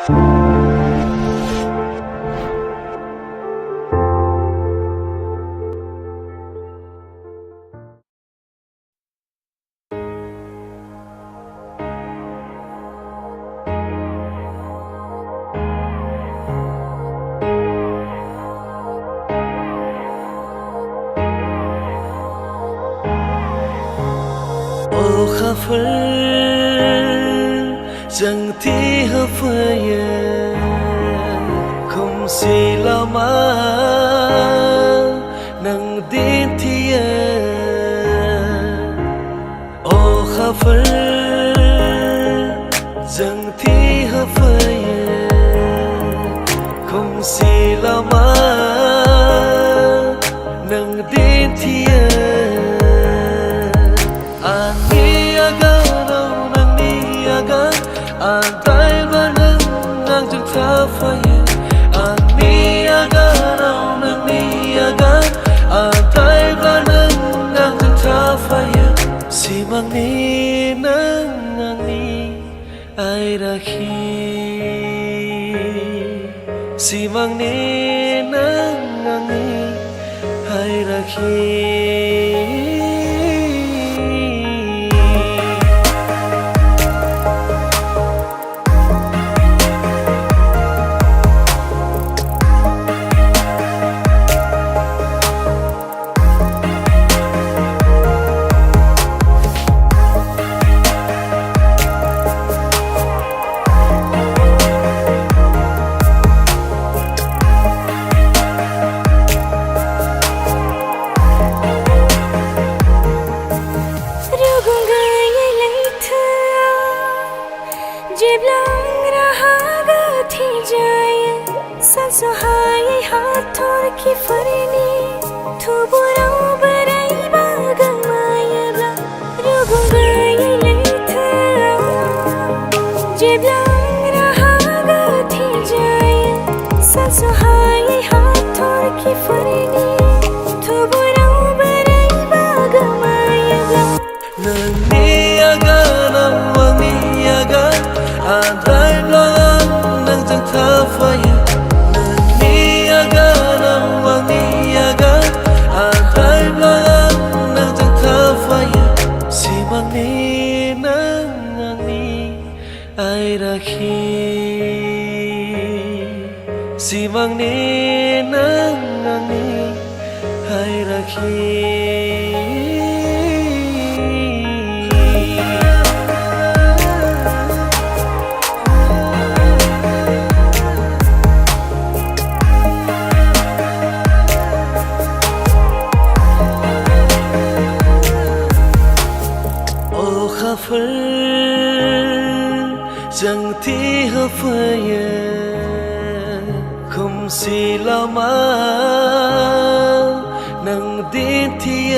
khafir chẳng thi hợp phơi không xì la ma nang din thi ô khafir chẳng thi hợp phơi không xì la ma nang din thi Antai bareng nang jengta faya Ani agar au nang ni agar Antai bareng nang jengta faya Simang ni nang ani ai rakhi Simang ni nang ani ai rakhi Suhai hathor ki farini thu burau barai bagang mayala rugungai leitha jeblang raha gathi jaya suhai hathor ki farini thu burau barai bagang mayala nani aga namani aga andai blang nang jang tha faya ai rakhi simang ni nang ani ai rakhi oh khafir chẳng thi hợp phơi không xì la ma nang din thi